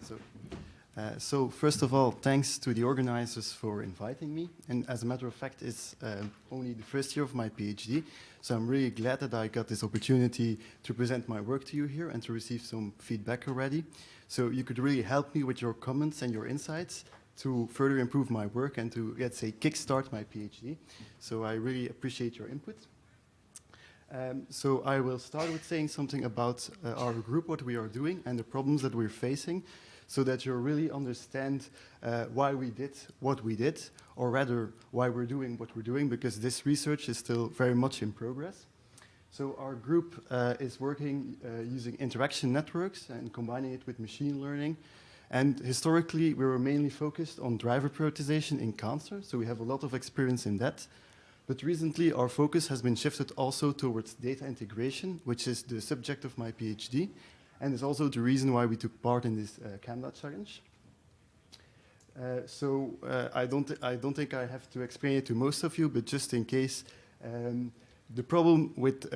So, so first of all, thanks to the organizers for inviting me. And as a matter of fact, it's only the first year of my PhD. So I'm really glad that I got this opportunity to present my work to you here and to receive some feedback already. So you could really help me with your comments and your insights to further improve my work and to, let's say, kickstart my PhD. So I really appreciate your input. So I will start with saying something about our group, what we are doing, and the problems that we're facing, so that you really understand why we did what we did, or rather, why we're doing what we're doing, because this research is still very much in progress. So our group is working using interaction networks and combining it with machine learning. And historically, we were mainly focused on driver prioritization in cancer, so we have a lot of experience in that. But recently, our focus has been shifted also towards data integration, which is the subject of my PhD, and is also the reason why we took part in this CAMDA challenge. I don't think I have to explain it to most of you, but just in case, the problem with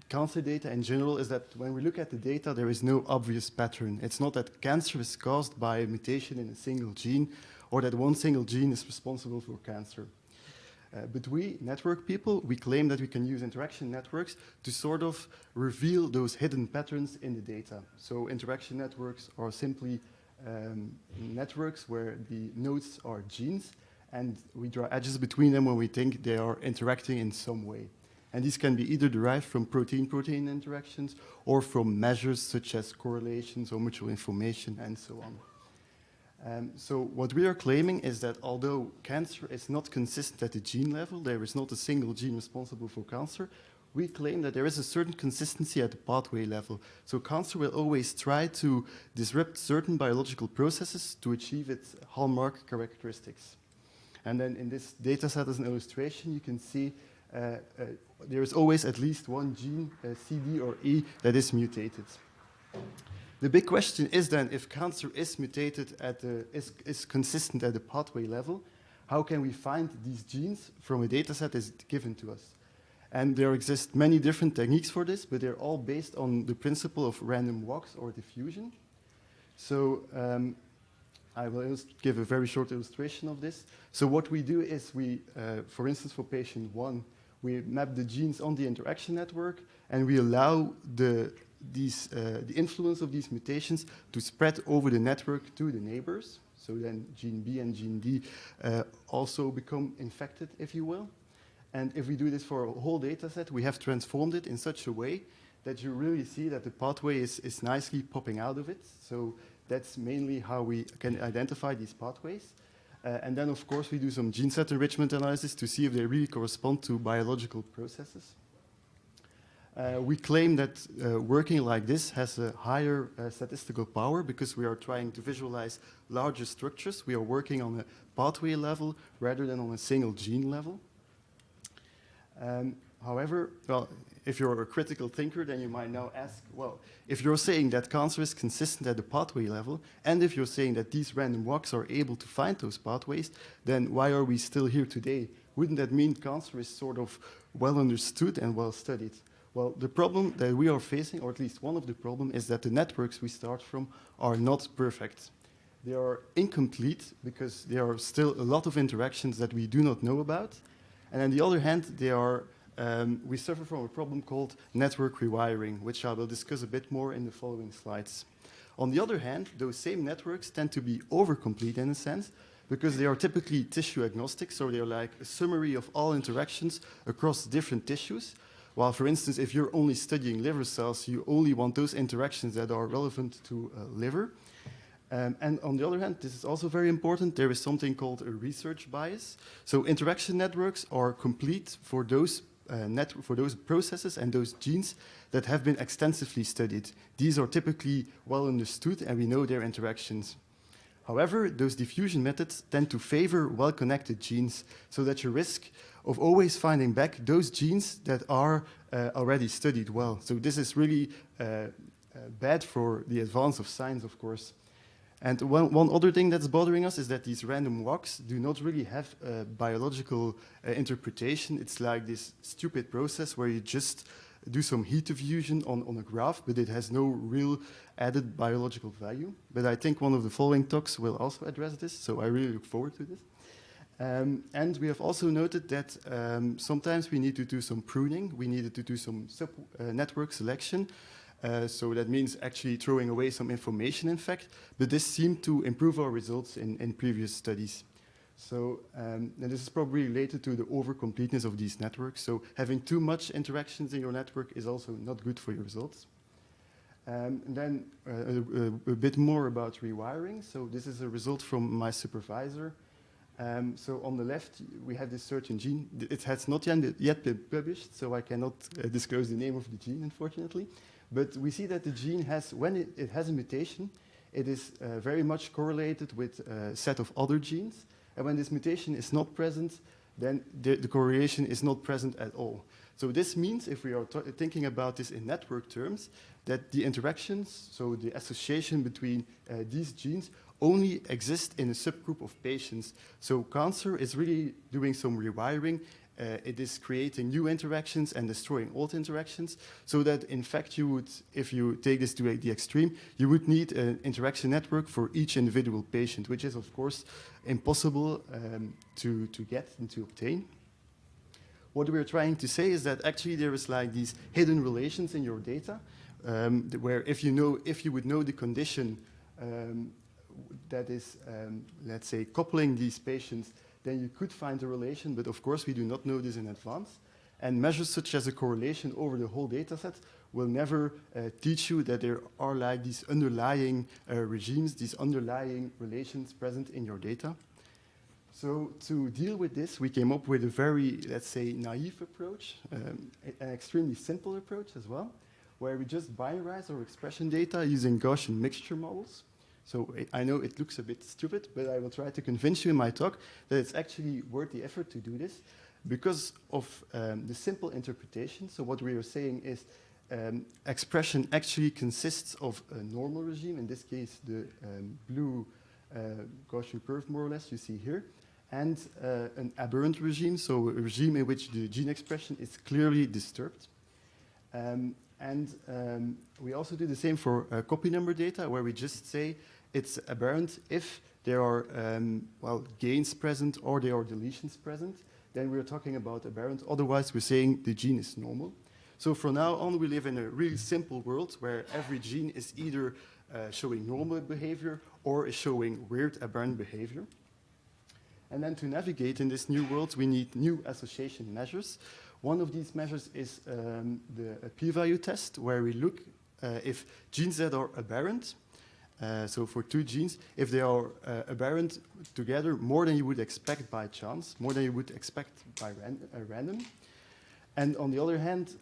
cancer data in general is that when we look at the data, there is no obvious pattern. It's not that cancer is caused by a mutation in a single gene, or that one single gene is responsible for cancer. But we, network people, we claim that we can use interaction networks to sort of reveal those hidden patterns in the data. So interaction networks are simply networks where the nodes are genes, and we draw edges between them when we think they are interacting in some way. And these can be either derived from protein-protein interactions or from measures such as correlations or mutual information and so on. So what we are claiming is that although cancer is not consistent at the gene level, there is not a single gene responsible for cancer, we claim that there is a certain consistency at the pathway level. So cancer will always try to disrupt certain biological processes to achieve its hallmark characteristics. And then in this data set as an illustration, you can see there is always at least one gene, C, D, or E, that is mutated. The big question is then, if cancer is mutated is consistent at the pathway level, how can we find these genes from a data set that is given to us? And there exist many different techniques for this, but they're all based on the principle of random walks or diffusion. So I will give a very short illustration of this. So what we do is we, for instance, for patient 1, we map the genes on the interaction network, and we allow the influence of these mutations to spread over the network to the neighbors. So then gene B and gene D also become infected, if you will. And if we do this for a whole data set, we have transformed it in such a way that you really see that the pathway is nicely popping out of it. So that's mainly how we can identify these pathways. And then, of course, we do some gene set enrichment analysis to see if they really correspond to biological processes. We claim that working like this has a higher statistical power because we are trying to visualize larger structures. We are working on a pathway level rather than on a single gene level. However, well, if you're a critical thinker, then you might now ask, well, if you're saying that cancer is consistent at the pathway level, and if you're saying that these random walks are able to find those pathways, then why are we still here today? Wouldn't that mean cancer is sort of well understood and well studied? Well, the problem that we are facing, or at least one of the problems, is that the networks we start from are not perfect. They are incomplete because there are still a lot of interactions that we do not know about. And on the other hand, they are, we suffer from a problem called network rewiring, which I will discuss a bit more in the following slides. On the other hand, those same networks tend to be overcomplete in a sense, because they are typically tissue agnostic, so they're like a summary of all interactions across different tissues. While, for instance, if you're only studying liver cells, you only want those interactions that are relevant to liver. And on the other hand, this is also very important, there is something called a research bias. So interaction networks are complete for those processes and those genes that have been extensively studied. These are typically well understood and we know their interactions. However, those diffusion methods tend to favor well-connected genes, so that you risk of always finding back those genes that are already studied well. So this is really bad for the advance of science, of course. And one other thing that's bothering us is that these random walks do not really have a biological interpretation. It's like this stupid process where you just do some heat diffusion on a graph, but it has no real added biological value. But I think one of the following talks will also address this, so I really look forward to this. And we have also noted that sometimes we need to do some pruning. We needed to do some network selection. So that means actually throwing away some information, in fact. But this seemed to improve our results in previous studies. So and this is probably related to the over-completeness of these networks. So having too much interactions in your network is also not good for your results. And then a bit more about rewiring. So this is a result from my supervisor. So on the left, we have this certain gene. It has not yet been published, so I cannot disclose the name of the gene, unfortunately. But we see that the gene has, when it has a mutation, it is very much correlated with a set of other genes. And when this mutation is not present, then the correlation is not present at all. So this means, if we are thinking about this in network terms, that the interactions, so the association between these genes, only exist in a subgroup of patients. So cancer is really doing some rewiring. It is creating new interactions and destroying old interactions, so that in fact you would, if you take this to the extreme, you would need an interaction network for each individual patient, which is of course impossible to get and to obtain. What we're trying to say is that actually there is like these hidden relations in your data, where if you would know the condition that is, let's say, coupling these patients, then you could find a relation, but of course we do not know this in advance. And measures such as a correlation over the whole data set will never teach you that there are like these underlying regimes, these underlying relations present in your data. So to deal with this, we came up with a very, let's say, naive approach, an extremely simple approach as well, where we just binarize our expression data using Gaussian mixture models. So I know it looks a bit stupid, but I will try to convince you in my talk that it's actually worth the effort to do this because of the simple interpretation. So what we are saying is expression actually consists of a normal regime, in this case the blue Gaussian curve more or less you see here, and an aberrant regime, so a regime in which the gene expression is clearly disturbed. We also do the same for copy number data, where we just say it's aberrant if there are gains present or there are deletions present. Then we're talking about aberrant. Otherwise, we're saying the gene is normal. So from now on, we live in a really simple world where every gene is either showing normal behavior or is showing weird aberrant behavior. And then to navigate in this new world, we need new association measures. One of these measures is the p-value test, where we look if genes that are aberrant, so for two genes, if they are aberrant together more than you would expect by chance, more than you would expect by random. And on the other hand,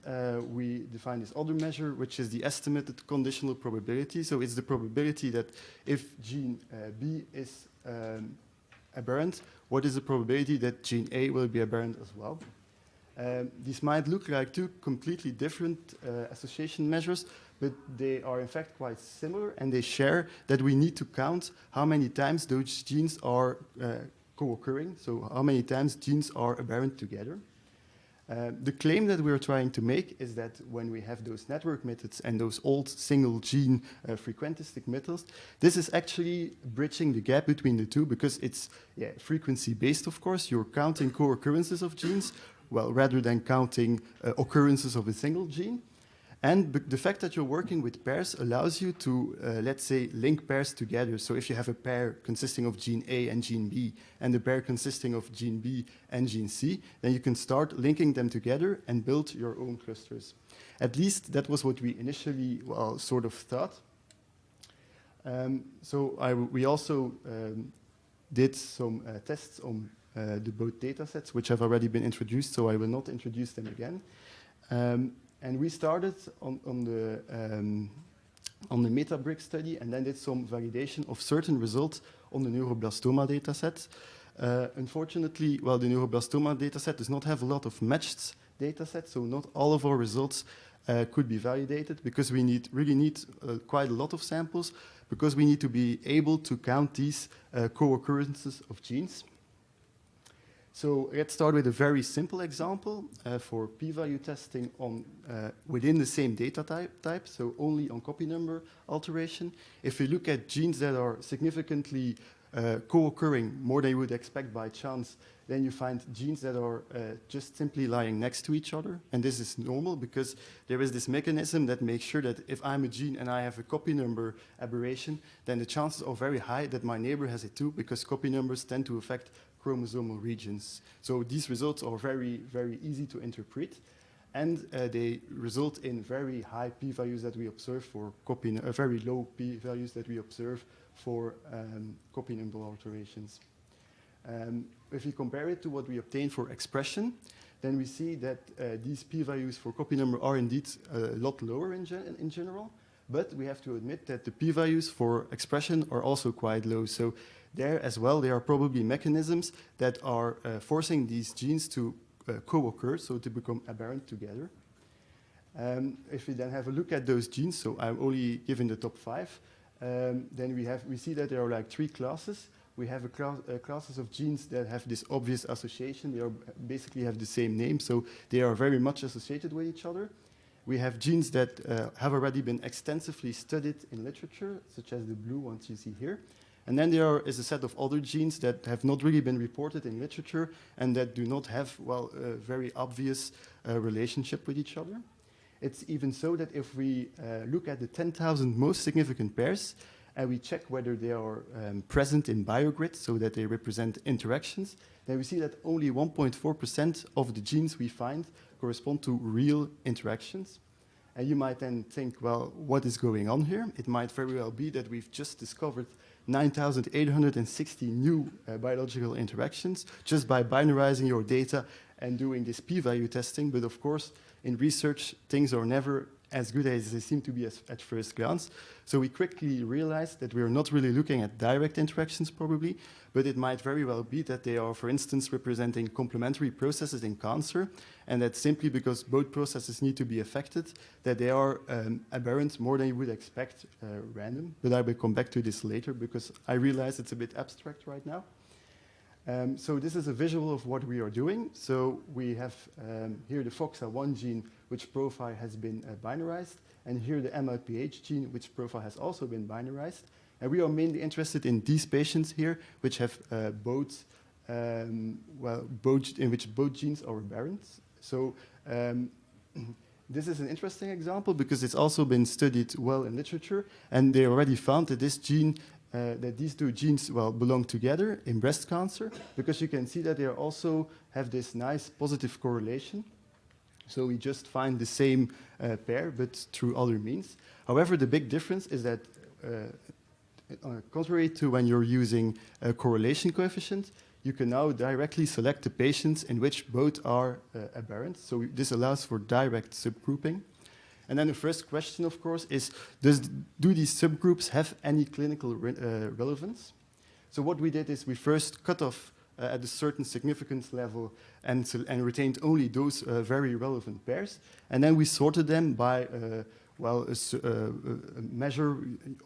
we define this other measure, which is the estimated conditional probability. So it's the probability that if gene B is aberrant, what is the probability that gene A will be aberrant as well? These might look like two completely different association measures, but they are in fact quite similar, and they share that we need to count how many times those genes are co-occurring, so how many times genes are aberrant together. The claim that we're trying to make is that when we have those network methods and those old single gene frequentistic methods, this is actually bridging the gap between the two, because it's frequency-based, of course. You're counting co-occurrences of genes, well, rather than counting occurrences of a single gene. And the fact that you're working with pairs allows you to, let's say, link pairs together. So if you have a pair consisting of gene A and gene B, and a pair consisting of gene B and gene C, then you can start linking them together and build your own clusters. At least that was what we initially, well, sort of thought. We also did some tests on the both data sets, which have already been introduced, so I will not introduce them again. And we started on the MetaBrick study and then did some validation of certain results on the neuroblastoma dataset. Unfortunately, well, the neuroblastoma dataset does not have a lot of matched datasets, so not all of our results could be validated, because we really need quite a lot of samples, because we need to be able to count these co-occurrences of genes. So let's start with a very simple example for p-value testing on within the same data type, so only on copy number alteration. If you look at genes that are significantly co-occurring more than you would expect by chance, then you find genes that are just simply lying next to each other. And this is normal because there is this mechanism that makes sure that if I'm a gene and I have a copy number aberration, then the chances are very high that my neighbor has it too, because copy numbers tend to affect chromosomal regions. So these results are very, very easy to interpret. And they result in very high p-values that we observe for very low p-values that we observe for copy number alterations. If we compare it to what we obtain for expression, then we see that these p-values for copy number are indeed a lot lower in general, but we have to admit that the p-values for expression are also quite low. So there as well, there are probably mechanisms that are forcing these genes to co-occur, so to become aberrant together. If we then have a look at those genes, so I'm only given the top 5, then we see that there are like 3 classes. We have classes of genes that have this obvious association. They basically have the same name, so they are very much associated with each other. We have genes that have already been extensively studied in literature, such as the blue ones you see here. And then there is a set of other genes that have not really been reported in literature and that do not have, well, a very obvious relationship with each other. It's even so that if we look at the 10,000 most significant pairs, and we check whether they are present in biogrids, so that they represent interactions, then we see that only 1.4% of the genes we find correspond to real interactions. And you might then think, well, what is going on here? It might very well be that we've just discovered 9,860 new biological interactions just by binarizing your data and doing this p-value testing. But of course, in research, things are never as good as they seem to be at first glance. So we quickly realized that we're not really looking at direct interactions probably, but it might very well be that they are, for instance, representing complementary processes in cancer, and that simply because both processes need to be affected, that they are aberrant more than you would expect random. But I will come back to this later because I realize it's a bit abstract right now. So this is a visual of what we are doing. So we have here the FOXA1 gene, which profile has been binarized, and here the MLPH gene, which profile has also been binarized. And we are mainly interested in these patients here, which have in which both genes are aberrant. So this is an interesting example because it's also been studied well in literature, and they already found that this gene that these 2 genes belong together in breast cancer, because you can see that they also have this nice positive correlation. So we just find the same pair, but through other means. However, the big difference is that, contrary to when you're using a correlation coefficient, you can now directly select the patients in which both are aberrant. So this allows for direct subgrouping. And then the first question, of course, is do these subgroups have any clinical relevance? So what we did is we first cut off at a certain significance level and retained only those very relevant pairs. And then we sorted them by a measure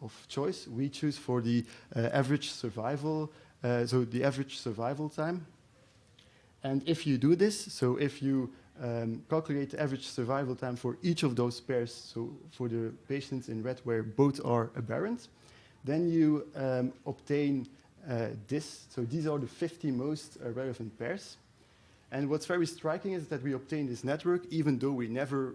of choice. We choose for the average survival, so the average survival time. And if you do this, so if you calculate the average survival time for each of those pairs, so for the patients in red where both are aberrant, then you obtain this. So these are the 50 most relevant pairs. And what's very striking is that we obtain this network even though we never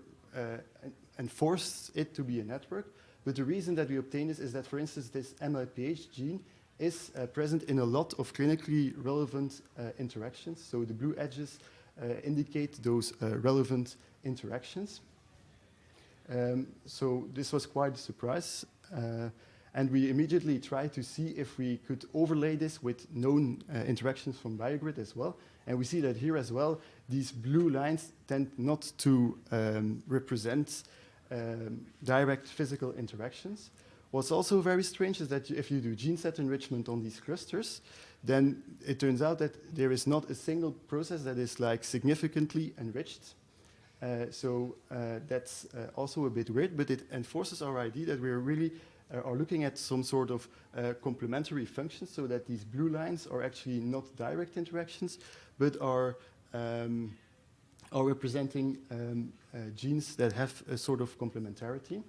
enforced it to be a network. But the reason that we obtain this is that, for instance, this MLPH gene is present in a lot of clinically relevant interactions. So the blue edges indicate those relevant interactions. So this was quite a surprise. And we immediately tried to see if we could overlay this with known interactions from BioGrid as well. And we see that here as well, these blue lines tend not to represent direct physical interactions. What's also very strange is that if you do gene set enrichment on these clusters, then it turns out that there is not a single process that is like significantly enriched. So that's also a bit weird, but it enforces our idea that we're really are looking at some sort of complementary functions, so that these blue lines are actually not direct interactions, but are representing genes that have a sort of complementarity.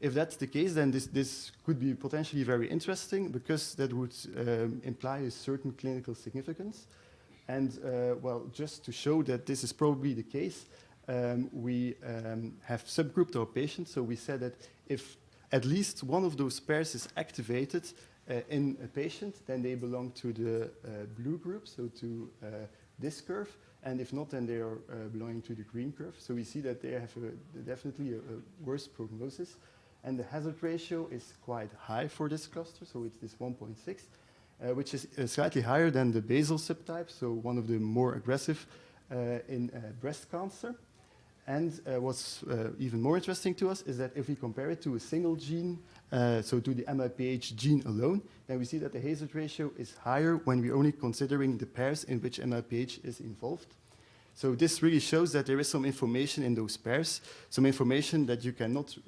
If that's the case, then this could be potentially very interesting, because that would imply a certain clinical significance. And well, just to show that this is probably the case, we have subgrouped our patients. So we said that if at least one of those pairs is activated in a patient, then they belong to the blue group, so to this curve. And if not, then they are belonging to the green curve. So we see that they have definitely a worse prognosis. And the hazard ratio is quite high for this cluster, so it's this 1.6, which is slightly higher than the basal subtype, so one of the more aggressive in breast cancer. And what's even more interesting to us is that if we compare it to a single gene, so to the MIPH gene alone, then we see that the hazard ratio is higher when we're only considering the pairs in which MIPH is involved. So this really shows that there is some information in those pairs, some information that you cannot,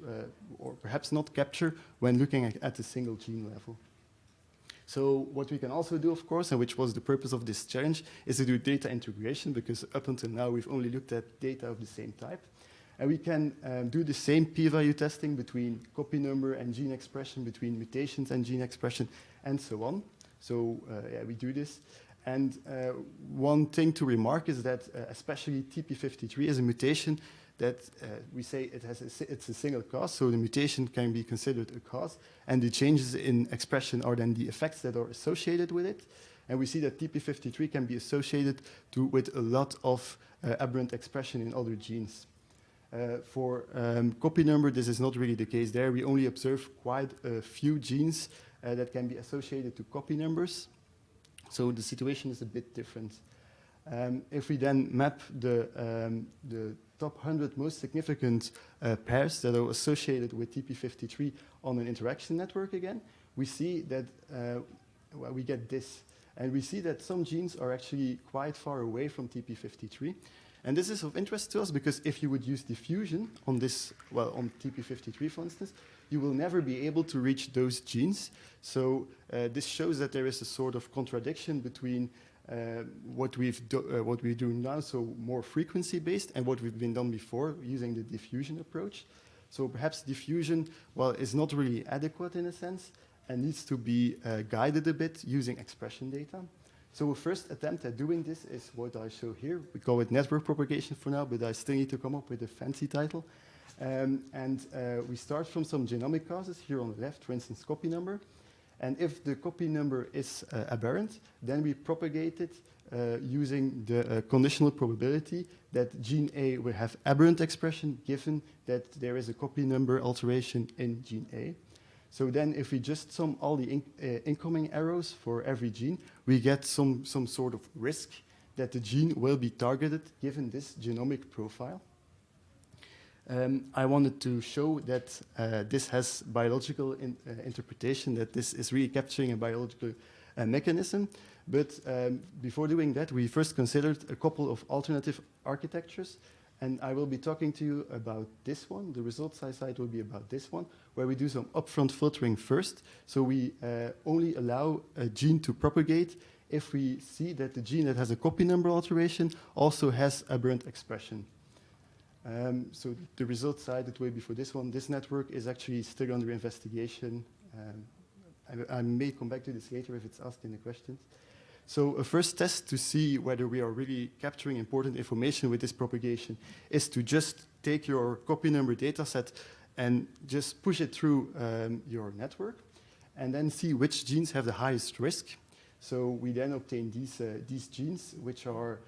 or perhaps not capture when looking at a single gene level. So what we can also do, of course, and which was the purpose of this challenge, is to do data integration, because up until now we've only looked at data of the same type. And we can do the same p-value testing between copy number and gene expression, between mutations and gene expression, and so on. So yeah, we do this. And one thing to remark is that especially TP53 is a mutation that we say it's a single cause, so the mutation can be considered a cause, and the changes in expression are then the effects that are associated with it. And we see that TP53 can be associated with a lot of aberrant expression in other genes. For copy number, this is not really the case there. We only observe quite a few genes that can be associated to copy numbers. So the situation is a bit different. If we then map the top 100 most significant pairs that are associated with TP53 on an interaction network again, we see that well, we get this. And we see that some genes are actually quite far away from TP53. And this is of interest to us because if you would use diffusion on this, well, on TP53, for instance, you will never be able to reach those genes. So this shows that there is a sort of contradiction between what we're doing now, so more frequency-based, and what we've been done before using the diffusion approach. So perhaps diffusion, well, is not really adequate in a sense, and needs to be guided a bit using expression data. So a first attempt at doing this is what I show here. We call it network propagation for now, but I still need to come up with a fancy title. We start from some genomic causes here on the left, for instance, copy number. And if the copy number is aberrant, then we propagate it using the conditional probability that gene A will have aberrant expression given that there is a copy number alteration in gene A. So then if we just sum all the incoming arrows for every gene, we get some sort of risk that the gene will be targeted given this genomic profile. I wanted to show that this has biological interpretation, that this is really capturing a biological mechanism. But before doing that, we first considered a couple of alternative architectures. And I will be talking to you about this one. The results I cite will be about this one, where we do some upfront filtering first. So we only allow a gene to propagate if we see that the gene that has a copy number alteration also has aberrant expression. So the results cited way before this one, this network is actually still under investigation. I may come back to this later if it's asked in the questions. So a first test to see whether we are really capturing important information with this propagation is to just take your copy number data set and just push it through your network and then see which genes have the highest risk. So we then obtain these genes, which are,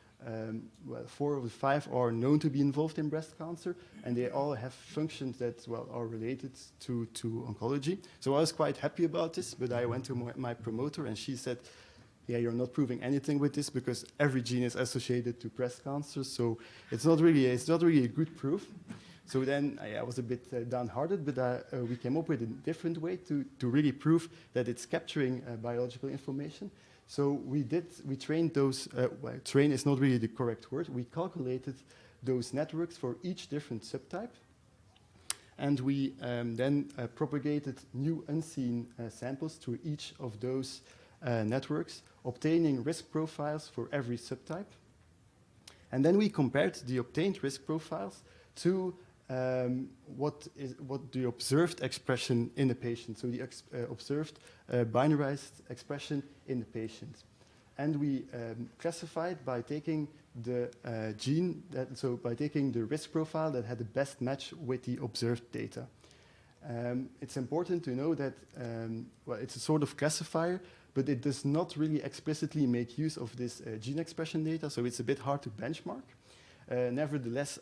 well, 4 of the 5 are known to be involved in breast cancer, and they all have functions that, well, are related to oncology. So I was quite happy about this, but I went to my promoter and she said, yeah, you're not proving anything with this because every gene is associated to breast cancer, so it's not really a good proof. So then I was a bit downhearted, but we came up with a different way to really prove that it's capturing biological information. So we trained those, well, train is not really the correct word, we calculated those networks for each different subtype. And we then propagated new unseen samples to each of those networks, obtaining risk profiles for every subtype. And then we compared the obtained risk profiles to what the observed expression in the patient, so the observed binarized expression in the patient. And we classified by taking the gene, so by taking the risk profile that had the best match with the observed data. It's important to know that, well, it's a sort of classifier, but it does not really explicitly make use of this gene expression data, so it's a bit hard to benchmark. Nevertheless,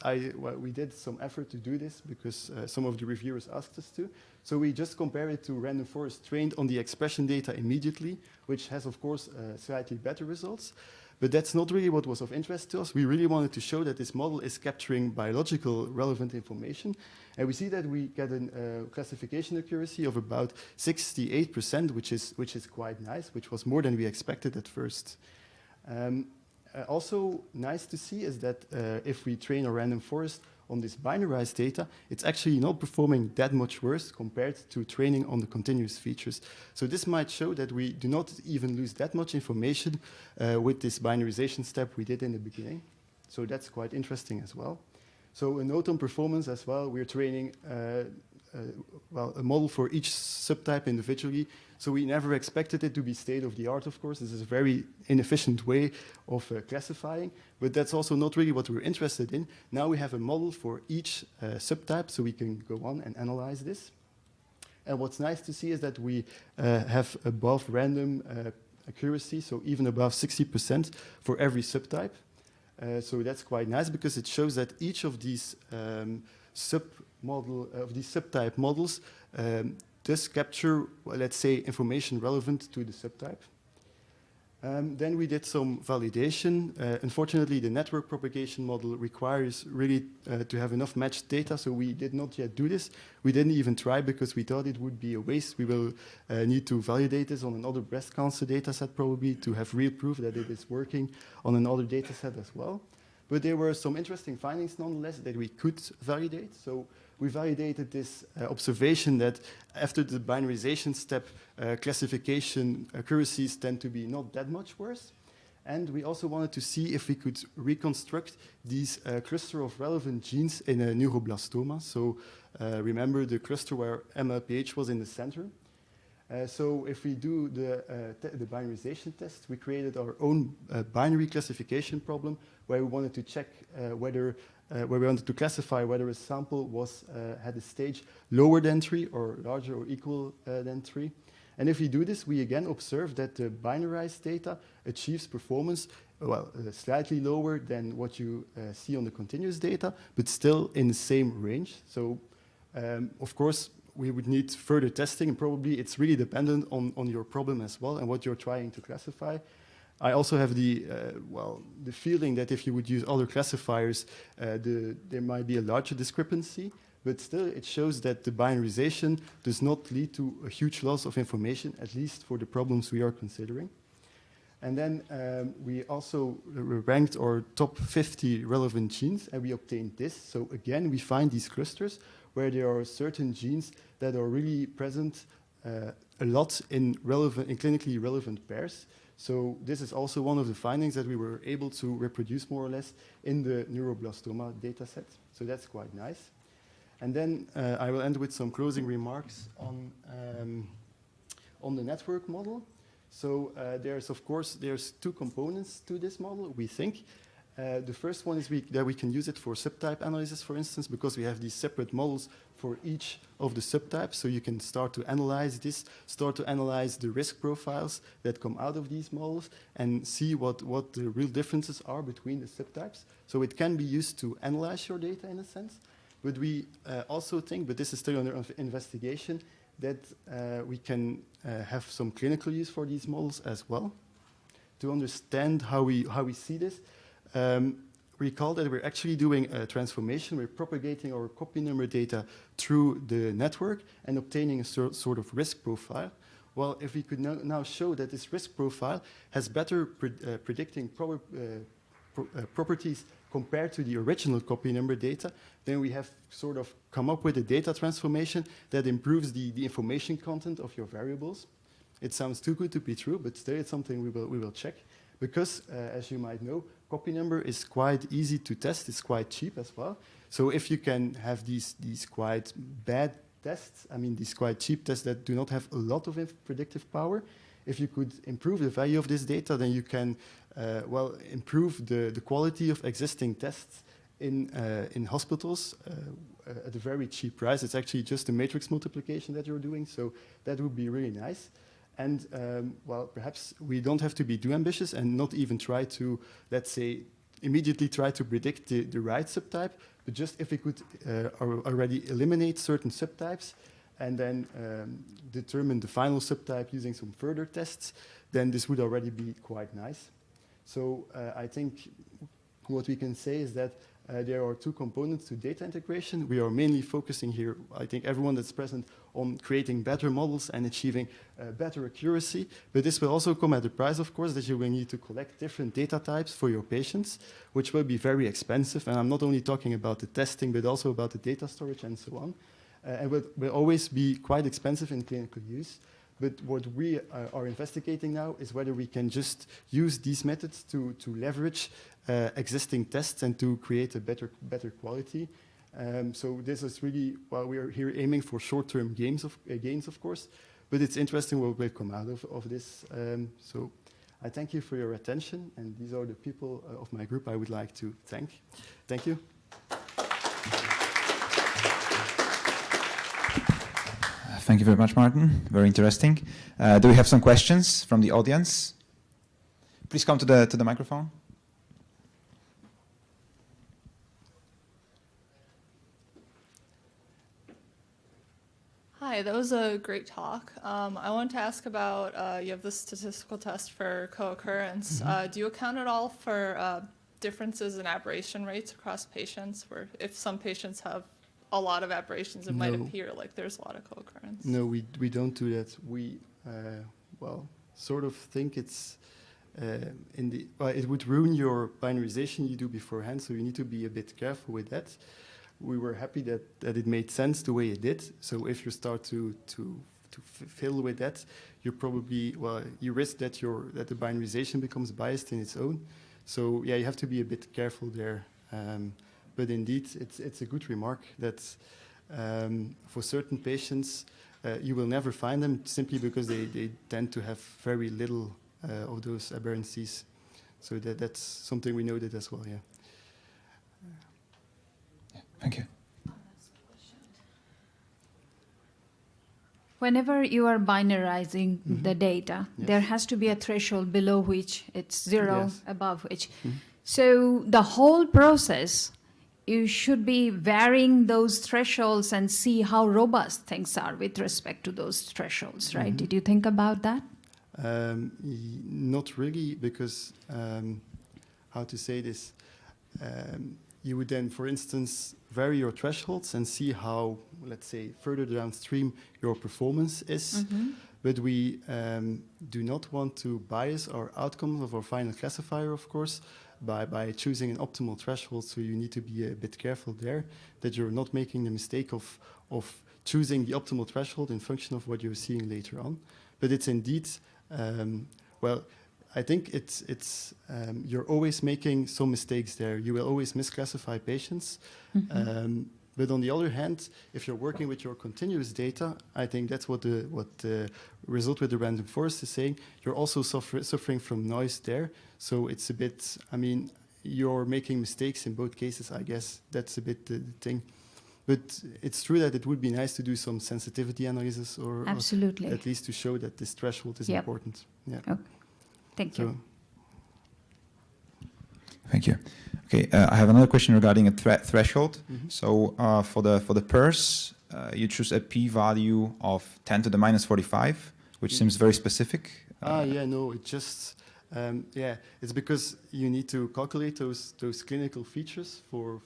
we did some effort to do this because some of the reviewers asked us to. So we just compare it to random forest trained on the expression data immediately, which has, of course, slightly better results. But that's not really what was of interest to us. We really wanted to show that this model is capturing biological relevant information. And we see that we get a classification accuracy of about 68%, which is quite nice, which was more than we expected at first. Also nice to see is that if we train a random forest on this binarized data, it's actually not performing that much worse compared to training on the continuous features. So this might show that we do not even lose that much information with this binarization step we did in the beginning. So that's quite interesting as well. So a note on performance as well, we're training well, a model for each subtype individually. So we never expected it to be state-of-the-art, of course. This is a very inefficient way of classifying, but that's also not really what we're interested in. Now we have a model for each subtype, so we can go on and analyze this. And what's nice to see is that we have above random accuracy, so even above 60% for every subtype. So that's quite nice because it shows that each of these subtype models does capture, well, let's say, information relevant to the subtype. Then we did some validation. Unfortunately, the network propagation model requires really to have enough matched data, so we did not yet do this. We didn't even try because we thought it would be a waste. We will need to validate this on another breast cancer data set probably to have real proof that it is working on another data set as well. But there were some interesting findings nonetheless that we could validate. So we validated this observation that after the binarization step, classification accuracies tend to be not that much worse. And we also wanted to see if we could reconstruct these cluster of relevant genes in a neuroblastoma. So remember the cluster where MLPH was in the center. So if we do the binarization test, we created our own binary classification problem where we wanted to check where we wanted to classify whether a sample had a stage lower than 3 or larger or equal than 3. And if we do this, we again observe that the binarized data achieves performance, well, slightly lower than what you see on the continuous data, but still in the same range. So, of course, we would need further testing, and probably it's really dependent on your problem as well and what you're trying to classify. I also have the feeling that if you would use other classifiers, there might be a larger discrepancy, but still it shows that the binarization does not lead to a huge loss of information, at least for the problems we are considering. And then we also ranked our top 50 relevant genes, and we obtained this. So again, we find these clusters where there are certain genes that are really present a lot in clinically relevant pairs. So this is also one of the findings that we were able to reproduce more or less in the neuroblastoma dataset. So that's quite nice. And then I will end with some closing remarks on the network model. So there's two components to this model, we think. The first one is that we can use it for subtype analysis, for instance, because we have these separate models for each of the subtypes. So you can start to analyze this, start to analyze the risk profiles that come out of these models and see what the real differences are between the subtypes. So it can be used to analyze your data in a sense. But we also think, but this is still under investigation, that we can have some clinical use for these models as well. To understand how we see this, recall that we're actually doing a transformation. We're propagating our copy number data through the network and obtaining a sort of risk profile. Well, if we could now show that this risk profile has better predicting properties compared to the original copy number data, then we have sort of come up with a data transformation that improves the information content of your variables. It sounds too good to be true, but still it's something we will check. Because, as you might know, copy number is quite easy to test. It's quite cheap as well. So if you can have these quite bad tests, I mean these quite cheap tests that do not have a lot of predictive power, if you could improve the value of this data, then you can improve the quality of existing tests in hospitals at a very cheap price. It's actually just a matrix multiplication that you're doing, so that would be really nice. And perhaps we don't have to be too ambitious and not even try to, let's say, immediately try to predict the right subtype, but just if we could already eliminate certain subtypes and then determine the final subtype using some further tests, then this would already be quite nice. So I think what we can say is that there are two components to data integration. We are mainly focusing here, I think everyone that's present, on creating better models and achieving better accuracy. But this will also come at a price, of course, that you will need to collect different data types for your patients, which will be very expensive. And I'm not only talking about the testing, but also about the data storage and so on. And will always be quite expensive in clinical use. But what we are investigating now is whether we can just use these methods to leverage existing tests and to create a better quality. So this is really, we are here aiming for short-term gains, of course, but it's interesting what will come out of this. So I thank you for your attention, and these are the people of my group I would like to thank. Thank you. Thank you very much, Maarten. Very interesting. Do we have some questions from the audience? Please come to the microphone. Hi, that was a great talk. I wanted to ask about, you have the statistical test for co-occurrence. Mm-hmm. Do you account at all for differences in aberration rates across patients, where if some patients have a lot of aberrations, it might appear like there's a lot of co-occurrence? No, we don't do that. We, sort of think it's, it would ruin your binarization you do beforehand, so you need to be a bit careful with that. We were happy that it made sense the way it did. So if you start to fill with that, you probably, you risk that the binarization becomes biased in its own. So yeah, you have to be a bit careful there. But indeed, it's a good remark that for certain patients, you will never find them simply because they tend to have very little of those aberrancies. So that's something we noted as well, yeah. Thank you. Whenever you are binarizing the data, there has to be a threshold below which it's zero, above which. So the whole process, you should be varying those thresholds and see how robust things are with respect to those thresholds, right? Did you think about that? Not really, because how to say this? You would then, for instance, vary your thresholds and see how, let's say, further downstream your performance is. But we do not want to bias our outcomes of our final classifier, of course, by choosing an optimal threshold. So you need to be a bit careful there, that you're not making the mistake of choosing the optimal threshold in function of what you're seeing later on. But it's indeed, I think it's you're always making some mistakes there. You will always misclassify patients. But on the other hand, if you're working with your continuous data, I think that's what the result with the random forest is saying. You're also suffering from noise there. So it's a bit, I mean, you're making mistakes in both cases, I guess. That's a bit the thing. But it's true that it would be nice to do some sensitivity analysis or at least to show that this threshold is important. Yeah. Okay. Thank you. Thank you. Okay, I have another question regarding a threshold. So for the PERS, you choose a p-value of 10 to the minus 45, which seems very specific. It just, it's because you need to calculate those clinical features for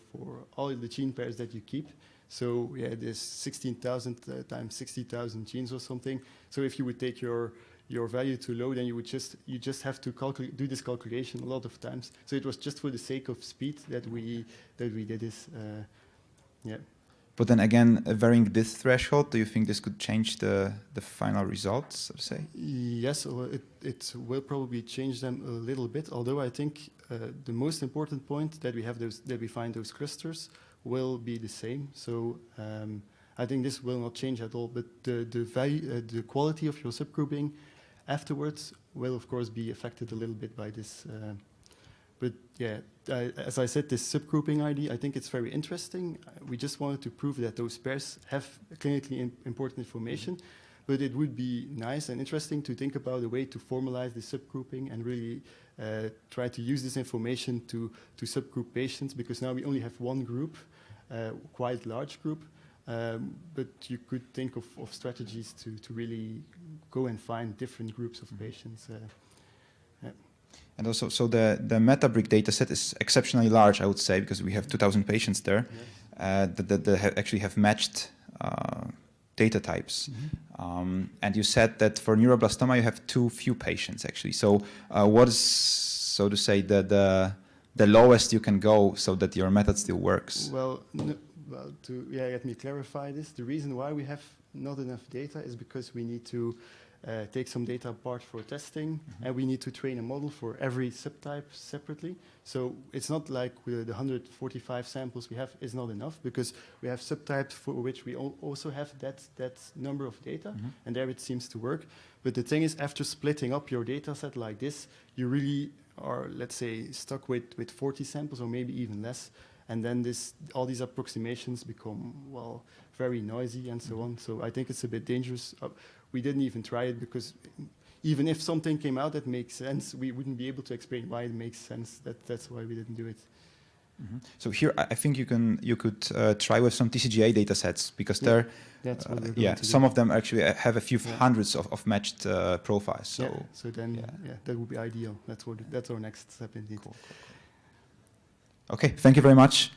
all the gene pairs that you keep. So yeah, there's 16,000 times 60,000 genes or something. So if you would take your your value too low, then you just have to do this calculation a lot of times. So it was just for the sake of speed that we did this. Yeah. But then again, varying this threshold, do you think this could change the final results, so to say? Yes, well, it will probably change them a little bit. Although I think the most important point that we find those clusters will be the same. So I think this will not change at all. But the value, the quality of your subgrouping afterwards will of course be affected a little bit by this. But yeah, as I said, this subgrouping ID, I think it's very interesting. We just wanted to prove that those pairs have clinically important information, but it would be nice and interesting to think about a way to formalize the subgrouping and really try to use this information to subgroup patients, because now we only have one group, quite large group, but you could think of strategies to really go and find different groups of patients. Yeah. And also, so the Metabrick data set is exceptionally large, I would say, because we have 2,000 patients there that actually have matched data types. And you said that for neuroblastoma you have too few patients, actually. So what is, so to say, the lowest you can go so that your method still works? Well, let me clarify this. The reason why we have not enough data is because we need to take some data apart for testing, and we need to train a model for every subtype separately. So it's not like the 145 samples we have is not enough, because we have subtypes for which we also have that number of data, and there it seems to work. But the thing is, after splitting up your data set like this, you really are, let's say, stuck with 40 samples or maybe even less. And then all these approximations become, well, very noisy and so on. So I think it's a bit dangerous. We didn't even try it, because even if something came out that makes sense, we wouldn't be able to explain why it makes sense. That's why we didn't do it. So here, I think you could try with some TCGA data sets, because there, that's what we're going to some do. of them actually have a few hundreds of matched profiles. So so then that would be ideal. That's our next step indeed. Cool. Okay, thank you very much.